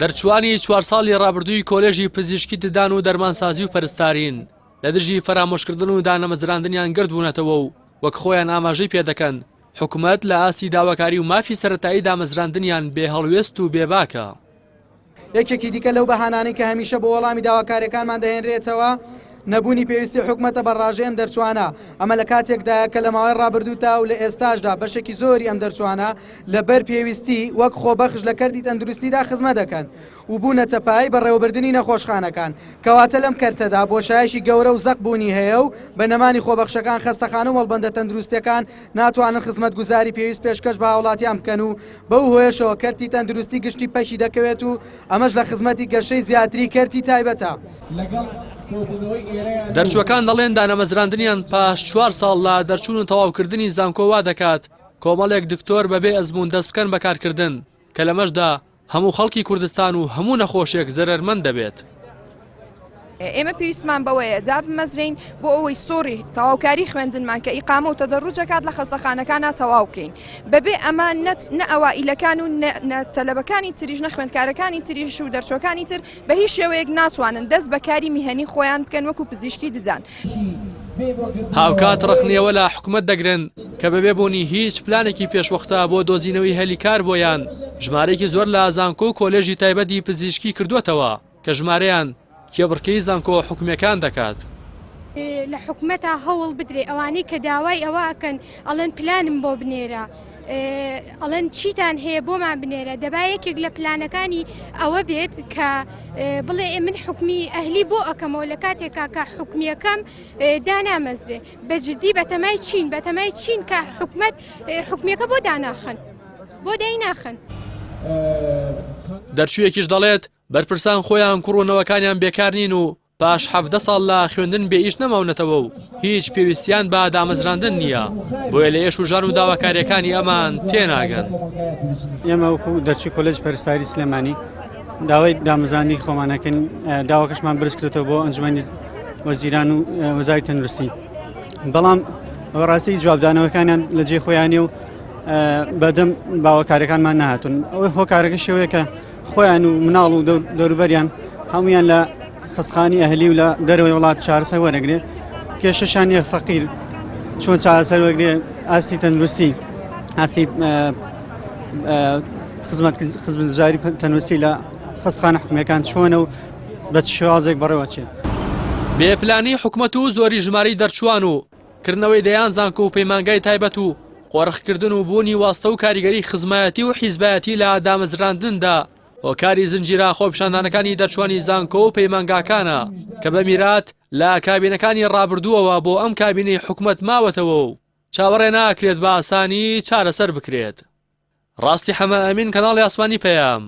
دەرچوانی 4 ساڵی ڕابردووی کۆلێژی پزیشکی ددان و دەرمانسازی و پەرستارین لە دژی فەرامۆشکردن و دانەمەزراندنیان گرد بوونەتەوە و وەک خۆیان ئاماژەی پێدەکەن حکوومەت لە ئاستی داواکاری و مافی سەرەتایی دامەزراندنیان بێ هەڵوێست و بێباکە. یەکێکی دیکە لەو بەهانانەی کە هەمیشە بۆ وەڵامی داواکاریەکانمان دەهێنرێتەوە نەبوونی پێویستی حکوومەتە بەڕاژەی ئەم دەرچوانە ئەمە لە کاتێکدایە کە لە ماوەی ڕابردووتا و لە ئێستاشدا بەشێکی زۆری ئەم دەرچوانە لەبەر پێویستی وەک خۆبەخش لە کەردی تەندروستیدا خزمەت دەکەن و بوونەتە پای بەڕێوەبردننی نەخۆشخانەکان کەواتە لەم کەرتەدا بۆشایشی گەورە و زەق بوونی هەیە و بە نەمانی خۆبەخشەکان خەستەخانە و مەڵبەندە تەندروستیەکان ناتوانن خزمەت گوزاری پێویست پێشکەش بە هاوڵاتیان بکەن و بەو هۆیشەوە کەرتی تەندروستی گشتی پەشی دەکەوێت و ئەمەش لە خزمەتی گەشەی زیاتری کەرتی تایبەتە. دەرچوەکان دەڵێن دانەمەزراندنیان پاش 4 ساڵ لە دەرچوون و تەواوکردنی زانکۆوا دەکات کۆمەڵێک دکتۆر بەبێ ئەزمون دەست بکەن بەکارکردن کە لەمەشدا هەموو خەڵکی کوردستان و هەموو نەخۆشیێک زەرەرمەند دەبێت. ئێمە پێویستمان بەوەیە دابمەزرین بۆ ئەوەی سۆری تەواوکاری خوێندنمان کە ئیقامە و تەدەڕوجەکات لە خەستەخانەکانە تەواو بکەین بەبێ ئەمە نە ئەوائیلەکان و تەلەبەکانی تریش نە خوێندکارەکانی تریش و دەرچۆکانی تر بە هیچ شێوەیەک ناتوانن دەست بەکاری میهەنی خۆیان بکەن وەکو پزیشکی ددان. هاوکات ڕخنیەوە لە حکوومەت دەگرن کە بەبێ بوونی هیچ پلانێکی پێشوەختە بۆ دۆزینەوەی هەلیکار بۆیان ژمارەیەکی زۆر لە زانکۆ و کۆلێژی تایبەتی پزیشکی کردووەتەوە کە ژمارەیان کێبڕکەی زانکۆ حکوومیەکان دەکات. لە حکوومەتە هەوڵ بدرێ ئەوانەی کە داوای ئەوە ئەکەن ئەڵێن پلانم بۆ بنێرە ئەڵێن چیتان هەیە بۆمان بنێرە دەبا یەکێک لە پلانەکانی ئەوە بێت کە بڵێ من حکومی ئەهلی بۆ ئەەکەمەوە لە کاتێکا کە حکومیەکەم دانامەزرێ بەجددی بەتەمای چین کە حکومیەکە بۆ داناخن بۆ دایناخن. دەرچوویەکیش دەڵێت بەرپرسان خۆیان کوڕونەوەکانیان بێکار نین و پاش 17 ساڵ لە خوێندن بێئیش نەماونەتەوە و هیچ پێویستیان بە دامەزراندن نییە بۆیە لە ئێش و ژان و داواکاریەکانی ئەمان تێناگەن. ئێمە وەکو دەرچووی کۆلێژ پەرستاری سلێمانی داوای دامەزراندنی خۆمانەکەن داواکەشمان برس کردێتەوە بۆ ئەنجومەنی وەزیران و وەزاری تەندروستی بەڵام ڕاستی جوابدانەوەکانیان لە جێ خۆیانێ و بەدەم باوەکاریەکانمان نهاتون ئەوەی هۆکارەکە شێوەیە کە خۆیان و مناڵ و دەوروبەریان هەمویان لە خستخانی ئەهلی و لە دەرەوەی وڵات چارەسەر وەرەگرێ کێشەشانیە فەقیر چۆن چارەسەر وەرگێ ئاستی تەندروستی ئاستی خزمەتگوزاری تەندروستی لە خستخانە حکوومیەکان چۆنە و بە چ شێوازێک بەڕێوە چێت. بێپلانی حکوومەت و زۆری ژماری دەرچوان و کردنەوەی دەیان زانکۆ و پەیمانگای تایبەت و قۆڕخکردن و بوونی واستە و کاریگەری خزمایەتی و حیزبایەتی لە دامەزراندندا هۆکاری زنجیرە خۆپیشاندانەکانی دەرچوانی زانکۆ و پەیمانگاکانە کە بە میرات لە کابینەکانی ڕابردووەوە بۆ ئەم کابینەی حکوومەت ماوەتەوە و چاوەڕێ ناکرێت بە ئاسانی چارەسەر بکرێت. ڕاستی حەمە ئەمین کەناڵی ئاسمانی پەیام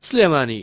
سلێمانی.